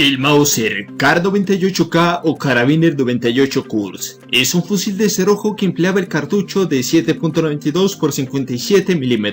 El Mauser Kar-98K o Karabiner 98 Kurs es un fusil de cerrojo que empleaba el cartucho de 7.92 x 57 mm,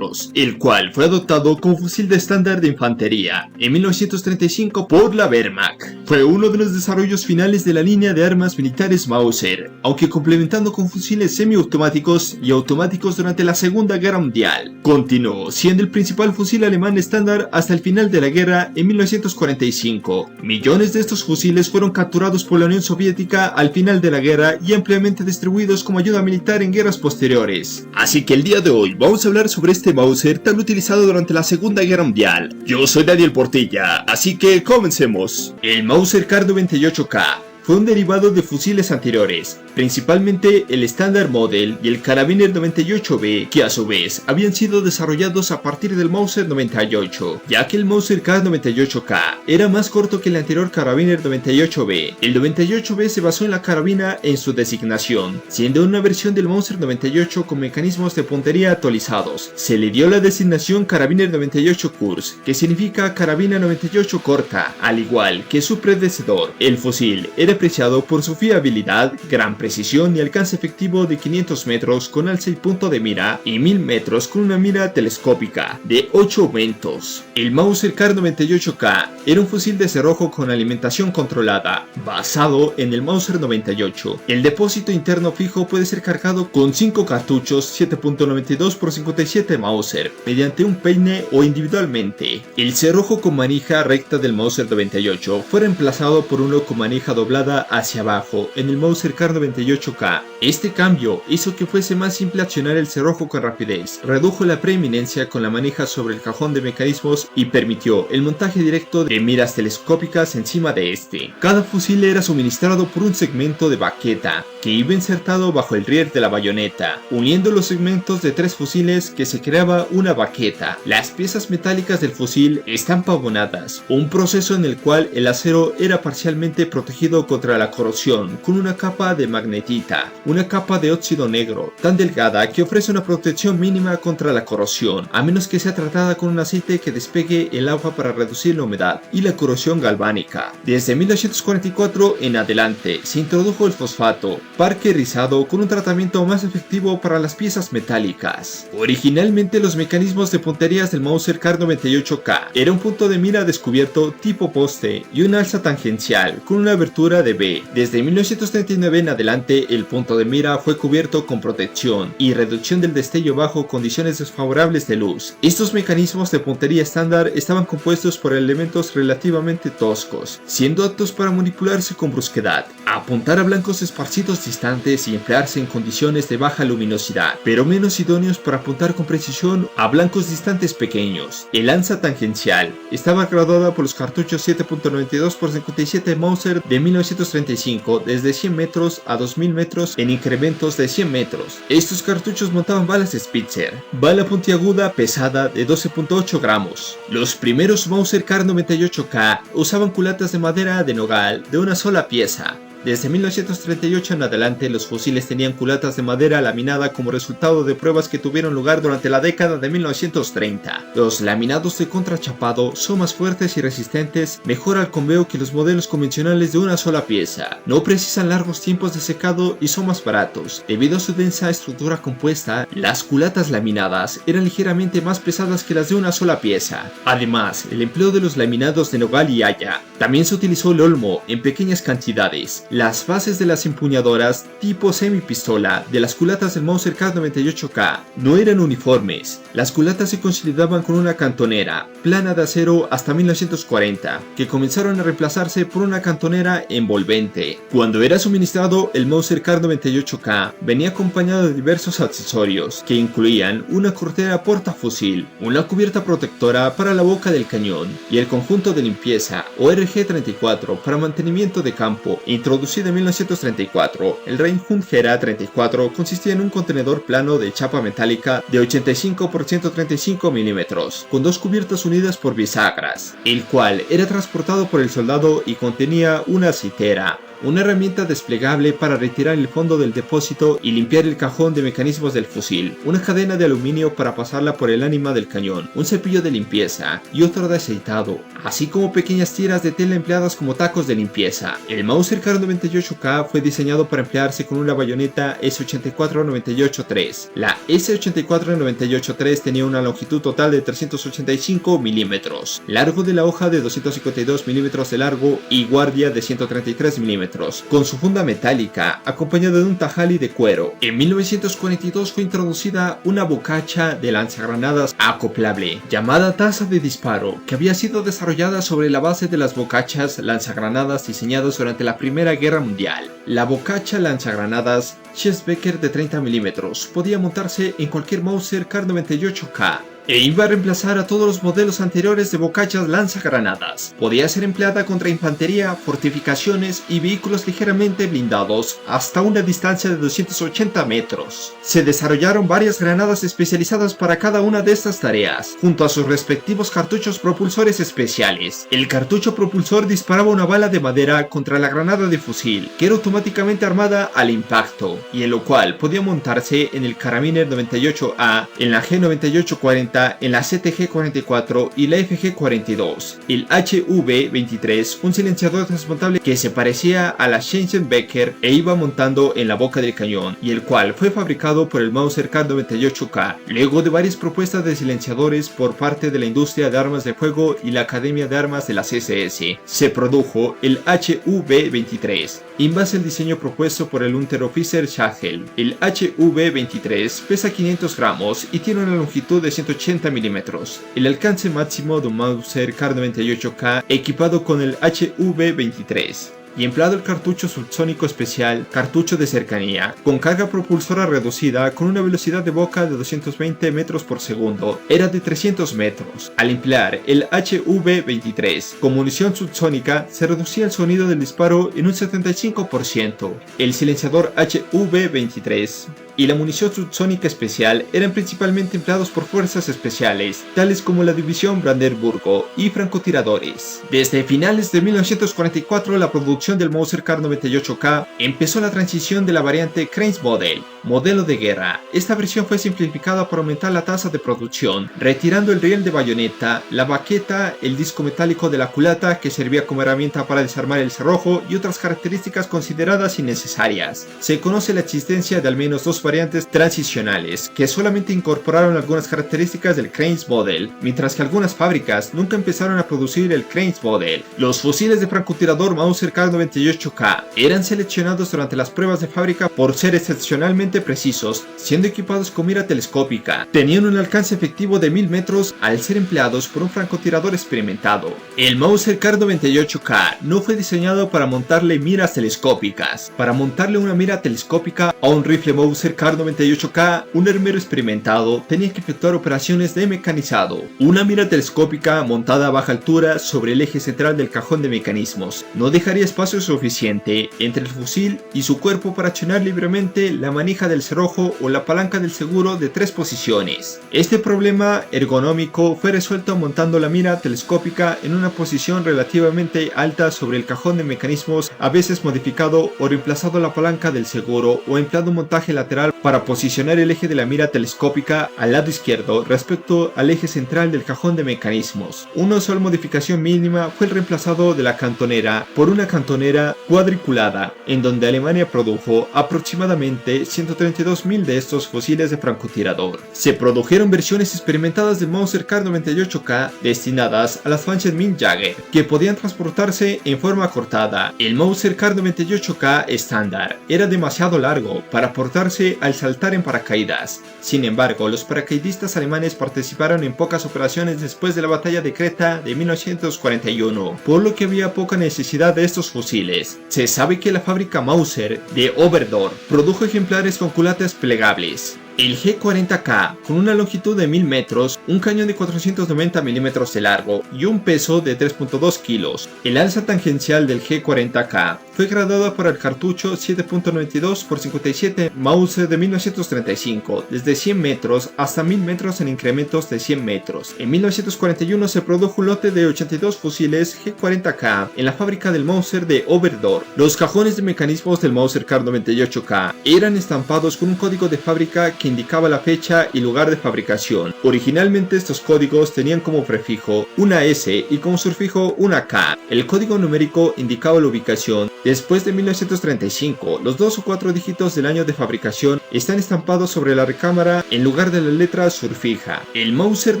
el cual fue adoptado como fusil de estándar de infantería en 1935 por la Wehrmacht. Fue uno de los desarrollos finales de la línea de armas militares Mauser, aunque complementando con fusiles semiautomáticos y automáticos durante la Segunda Guerra Mundial. Continuó siendo el principal fusil alemán estándar hasta el final de la guerra en 1945. Millones de estos fusiles fueron capturados por la Unión Soviética al final de la guerra y ampliamente distribuidos como ayuda militar en guerras posteriores. Así que el día de hoy vamos a hablar sobre este Mauser tan utilizado durante la Segunda Guerra Mundial. Yo soy Daniel Portilla, así que comencemos. El Mauser Kar-98K fue un derivado de fusiles anteriores, principalmente el Standard Model y el Karabiner 98B, que a su vez habían sido desarrollados a partir del Mauser 98, ya que el Mauser Kar-98K era más corto que el anterior Karabiner 98B. El 98B se basó en la carabina en su designación, siendo una versión del Mauser 98 con mecanismos de puntería actualizados. Se le dio la designación Karabiner 98 Kurs, que significa carabina 98 corta, al igual que su predecesor. El fusil era apreciado por su fiabilidad, gran precisión y alcance efectivo de 500 metros con alza y punto de mira y 1000 metros con una mira telescópica de 8 aumentos. El Mauser Kar-98K era un fusil de cerrojo con alimentación controlada, basado en el Mauser 98. El depósito interno fijo puede ser cargado con 5 cartuchos 7.92 x 57 Mauser, mediante un peine o individualmente. El cerrojo con manija recta del Mauser 98 fue reemplazado por uno con manija doblada hacia abajo en el Mauser Kar-98K. Este cambio hizo que fuese más simple accionar el cerrojo con rapidez, redujo la preeminencia con la manija sobre el cajón de mecanismos y permitió el montaje directo de miras telescópicas encima de este. Cada fusil era suministrado por un segmento de baqueta que iba insertado bajo el riel de la bayoneta, uniendo los segmentos de 3 fusiles que se creaba una baqueta. Las piezas metálicas del fusil están pavonadas, un proceso en el cual el acero era parcialmente protegido contra la corrosión con una capa de magnetita, una capa de óxido negro tan delgada que ofrece una protección mínima contra la corrosión, a menos que sea tratada con un aceite que despegue el agua para reducir la humedad y la corrosión galvánica. Desde 1944 en adelante se introdujo el fosfato parkerizado con un tratamiento más efectivo para las piezas metálicas. Originalmente los mecanismos de punterías del Mauser Kar-98K era un punto de mira descubierto tipo poste y una alza tangencial con una abertura de B. Desde 1939 en adelante el punto de mira fue cubierto con protección y reducción del destello bajo condiciones desfavorables de luz. Estos mecanismos de puntería estándar estaban compuestos por elementos relativamente toscos, siendo aptos para manipularse con brusquedad, apuntar a blancos esparcidos distantes y emplearse en condiciones de baja luminosidad, pero menos idóneos para apuntar con precisión a blancos distantes pequeños. El lanza tangencial estaba graduada por los cartuchos 7.92 x 57 Mauser de 1935 desde 100 metros a 2000 metros en incrementos de 100 metros. Estos cartuchos montaban balas Spitzer, bala puntiaguda pesada de 12.8 gramos. Los primeros Mauser Kar-98K usaban culatas de madera de nogal de una sola pieza. Desde 1938 en adelante los fusiles tenían culatas de madera laminada como resultado de pruebas que tuvieron lugar durante la década de 1930. Los laminados de contrachapado son más fuertes y resistentes, mejor al conveo que los modelos convencionales de una sola pieza. No precisan largos tiempos de secado y son más baratos. Debido a su densa estructura compuesta, las culatas laminadas eran ligeramente más pesadas que las de una sola pieza. Además, el empleo de los laminados de nogal y haya. También se utilizó el olmo en pequeñas cantidades. Las bases de las empuñadoras tipo semipistola de las culatas del Mauser Kar-98K no eran uniformes. Las culatas se consolidaban con una cantonera plana de acero hasta 1940, que comenzaron a reemplazarse por una cantonera envolvente. Cuando era suministrado, el Mauser Kar-98K venía acompañado de diversos accesorios, que incluían una cortera portafusil, una cubierta protectora para la boca del cañón y el conjunto de limpieza ORG-34 para mantenimiento de campo, introducido en 1934. El Reinhund Gera 34 consistía en un contenedor plano de chapa metálica de 85 x 135 mm, con 2 cubiertas unidas por bisagras, el cual era transportado por el soldado y contenía una citera. una herramienta desplegable para retirar el fondo del depósito y limpiar el cajón de mecanismos del fusil, una cadena de aluminio para pasarla por el ánima del cañón, un cepillo de limpieza y otro de aceitado, así como pequeñas tiras de tela empleadas como tacos de limpieza. El Mauser Kar98K fue diseñado para emplearse con una bayoneta S84-98-3. La S84-98-3 tenía una longitud total de 385 milímetros, largo de la hoja de 252 milímetros de largo y guardia de 133 milímetros, con su funda metálica, acompañada de un tajali de cuero. En 1942 fue introducida una bocacha de lanzagranadas acoplable, llamada taza de disparo, que había sido desarrollada sobre la base de las bocachas lanzagranadas diseñadas durante la Primera Guerra Mundial. La bocacha lanzagranadas Schießbecker de 30 milímetros podía montarse en cualquier Mauser Kar98K, e iba a reemplazar a todos los modelos anteriores de bocachas lanzagranadas. Podía ser empleada contra infantería, fortificaciones y vehículos ligeramente blindados hasta una distancia de 280 metros. Se desarrollaron varias granadas especializadas para cada una de estas tareas, junto a sus respectivos cartuchos propulsores especiales. El cartucho propulsor disparaba una bala de madera contra la granada de fusil, que era automáticamente armada al impacto, y en lo cual podía montarse en el Karabiner 98A, en la G9840, en la CTG-44 y la FG-42. El HV-23, un silenciador desmontable que se parecía a la Schießbecker e iba montando en la boca del cañón, y el cual fue fabricado por el Mauser Kar98K, luego de varias propuestas de silenciadores por parte de la industria de armas de fuego y la Academia de Armas de la CSS. Se produjo el HV-23, en base al diseño propuesto por el Unteroffizier Schachel. El HV-23 pesa 500 gramos y tiene una longitud de 180 milímetros, el alcance máximo de un Mauser Kar98K equipado con el HV-23. Y empleado el cartucho subsónico especial, cartucho de cercanía, con carga propulsora reducida con una velocidad de boca de 220 metros por segundo, era de 300 metros. Al emplear el HV-23 con munición subsónica, se reducía el sonido del disparo en un 75%. El silenciador HV-23 y la munición subsónica especial eran principalmente empleados por fuerzas especiales, tales como la División Brandeburgo y francotiradores. Desde finales de 1944, la producción del Mauser Kar98K empezó la transición de la variante Kriegsmodell, modelo de guerra. Esta versión fue simplificada para aumentar la tasa de producción, retirando el riel de bayoneta, la baqueta, el disco metálico de la culata que servía como herramienta para desarmar el cerrojo y otras características consideradas innecesarias. Se conoce la existencia de al menos dos variantes transicionales que solamente incorporaron algunas características del Kriegsmodell, mientras que algunas fábricas nunca empezaron a producir el Kriegsmodell. Los fusiles de francotirador Mauser Kar98K eran seleccionados durante las pruebas de fábrica por ser excepcionalmente precisos, siendo equipados con mira telescópica. Tenían un alcance efectivo de 1000 metros al ser empleados por un francotirador experimentado. El Mauser Kar98K no fue diseñado para montarle miras telescópicas. Para montarle una mira telescópica a un rifle Mauser Kar98K, un armero experimentado tenía que efectuar operaciones de mecanizado. Una mira telescópica montada a baja altura sobre el eje central del cajón de mecanismos no dejaría espacio suficiente entre el fusil y su cuerpo para accionar libremente la manija del cerrojo o la palanca del seguro de 3 posiciones. Este problema ergonómico fue resuelto montando la mira telescópica en una posición relativamente alta sobre el cajón de mecanismos, a veces modificado o reemplazado la palanca del seguro o empleado un montaje lateral para posicionar el eje de la mira telescópica al lado izquierdo respecto al eje central del cajón de mecanismos. Una sola modificación mínima fue el reemplazado de la cantonera por una cantonera cuadriculada, en donde Alemania produjo aproximadamente 132.000 de estos fusiles de francotirador. Se produjeron versiones experimentadas de Mauser Kar98K destinadas a las Mannschaft-Jagger, que podían transportarse en forma cortada. El Mauser Kar98K estándar era demasiado largo para portarse al saltar en paracaídas. Sin embargo, los paracaidistas alemanes participaron en pocas operaciones después de la batalla de Creta de 1941, por lo que había poca necesidad de estos fusiles. Se sabe que la fábrica Mauser de Oberdorf produjo ejemplares con culatas plegables. El G40K, con una longitud de 1000 metros, un cañón de 490 milímetros de largo y un peso de 3.2 kilos. El alza tangencial del G40K fue graduada para el cartucho 7.92x57 Mauser de 1935, desde 100 metros hasta 1000 metros en incrementos de 100 metros. En 1941 se produjo un lote de 82 fusiles G40K en la fábrica del Mauser de Oberdorf. Los cajones de mecanismos del Mauser Kar98K eran estampados con un código de fábrica que indicaba la fecha y lugar de fabricación. Originalmente estos códigos tenían como prefijo una S y como sufijo una K. El código numérico indicaba la ubicación. Después de 1935, los 2 o 4 dígitos del año de fabricación están estampados sobre la recámara en lugar de la letra surfija. El Mauser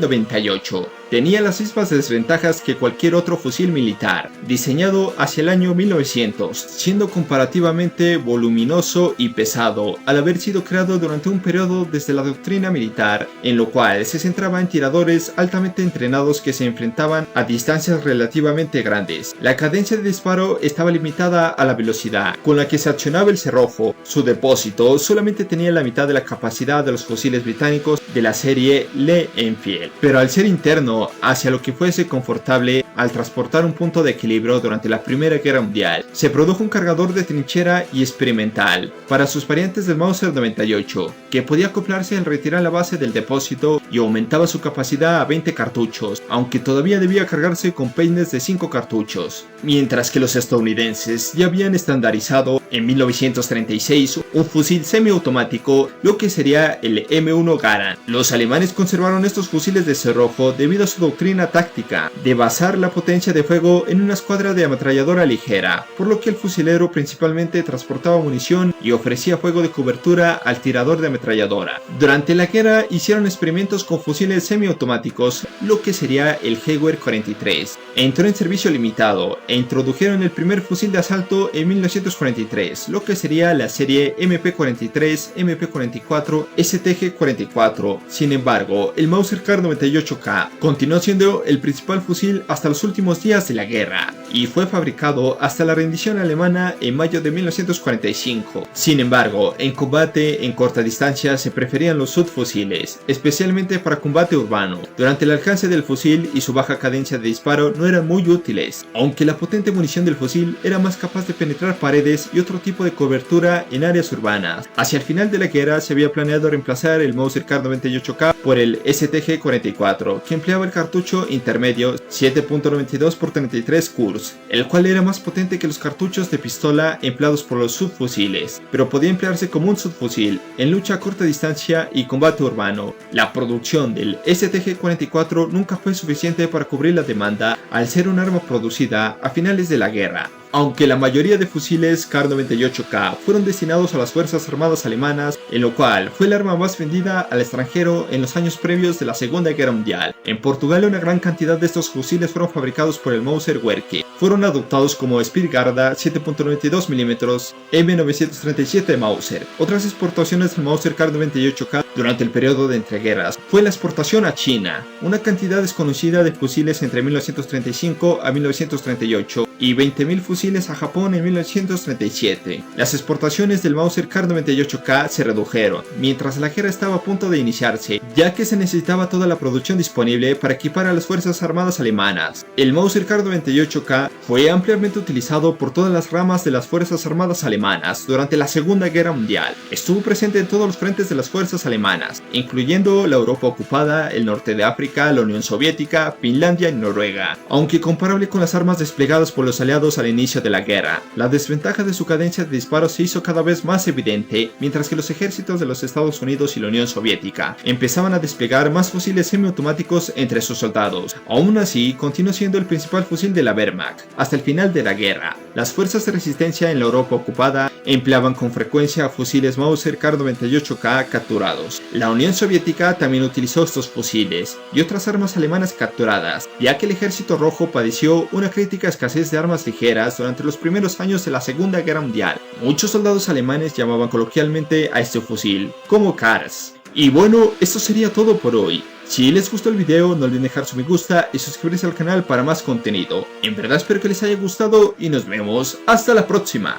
98 tenía las mismas desventajas que cualquier otro fusil militar, diseñado hacia el año 1900, siendo comparativamente voluminoso y pesado, al haber sido creado durante un periodo desde la doctrina militar, en lo cual se centraba en tiradores altamente entrenados que se enfrentaban a distancias relativamente grandes. La cadencia de disparo estaba limitada a la velocidad con la que se accionaba el cerrojo. Su depósito solamente tenía la mitad de la capacidad de los fusiles británicos de la serie Lee Enfield, pero al ser interno hacia lo que fuese confortable al transportar un punto de equilibrio durante la Primera Guerra Mundial, se produjo un cargador de trinchera y experimental para sus variantes del Mauser 98, que podía acoplarse al retirar la base del depósito y aumentaba su capacidad a 20 cartuchos, aunque todavía debía cargarse con peines de 5 cartuchos. Mientras que los estadounidenses ya habían estandarizado en 1936 un fusil semiautomático, lo que sería el M1 Garand. Los alemanes conservaron estos fusiles de cerrojo debido a su doctrina táctica de basar la potencia de fuego en una escuadra de ametralladora ligera, por lo que el fusilero principalmente transportaba munición y ofrecía fuego de cobertura al tirador de ametralladora. Durante la guerra hicieron experimentos con fusiles semiautomáticos, lo que sería el Jaeger 43. Entró en servicio limitado e introdujeron el primer fusil de asalto en 1943, lo que sería la serie MP43, MP44, STG44. Sin embargo, el Mauser Kar98K continuó siendo el principal fusil hasta los últimos días de la guerra y fue fabricado hasta la rendición alemana en mayo de 1945. Sin embargo, en combate en corta distancia se preferían los subfusiles, especialmente para combate urbano. Durante el alcance del fusil y su baja cadencia de disparo no eran muy útiles, aunque la potente munición del fusil era más capaz de penetrar paredes y otro tipo de cobertura en áreas urbanas. Hacia el final de la guerra se había planeado reemplazar el Mauser Kar98K por el STG44, que empleaba el cartucho intermedio 7.92x33 Kurz, el cual era más potente que los cartuchos de pistola empleados por los subfusiles, pero podía emplearse como un subfusil en lucha a corta distancia y combate urbano. La producción del STG44 nunca fue suficiente para cubrir la demanda al ser un arma producida a finales de la guerra. Aunque la mayoría de fusiles Kar98K fueron destinados a las fuerzas armadas alemanas, en lo cual fue el arma más vendida al extranjero en los años previos de la Segunda Guerra Mundial. En Portugal una gran cantidad de estos fusiles fueron fabricados por el Mauser Werke. Fueron adoptados como Speergarda 7.92 mm M937 Mauser. Otras exportaciones del Mauser Kar98K durante el periodo de entreguerras fue la exportación a China, una cantidad desconocida de fusiles entre 1935 a 1938 y 20.000 fusiles a Japón en 1937. Las exportaciones del Mauser Kar98K se redujeron mientras la guerra estaba a punto de iniciarse, ya que se necesitaba toda la producción disponible para equipar a las fuerzas armadas alemanas. El Mauser Kar98K fue ampliamente utilizado por todas las ramas de las fuerzas armadas alemanas durante la Segunda Guerra Mundial. Estuvo presente en todos los frentes de las fuerzas alemanas, incluyendo la Europa ocupada, el norte de África, la Unión Soviética, Finlandia y Noruega. Aunque comparable con las armas desplegadas por los aliados al inicio de la guerra, la desventaja de su cadencia de disparo se hizo cada vez más evidente, mientras que los ejércitos de los Estados Unidos y la Unión Soviética empezaban a desplegar más fusiles semiautomáticos entre sus soldados. Aún así, continuó siendo el principal fusil de la Wehrmacht hasta el final de la guerra. Las fuerzas de resistencia en la Europa ocupada empleaban con frecuencia fusiles Mauser Kar98K capturados. La Unión Soviética también utilizó estos fusiles y otras armas alemanas capturadas, ya que el Ejército Rojo padeció una crítica escasez de armas ligeras durante los primeros años de la Segunda Guerra Mundial. Muchos soldados alemanes llamaban coloquialmente a este fusil como Kars. Y bueno, esto sería todo por hoy. Si les gustó el video, no olviden dejar su me gusta y suscribirse al canal para más contenido. En verdad espero que les haya gustado y nos vemos hasta la próxima.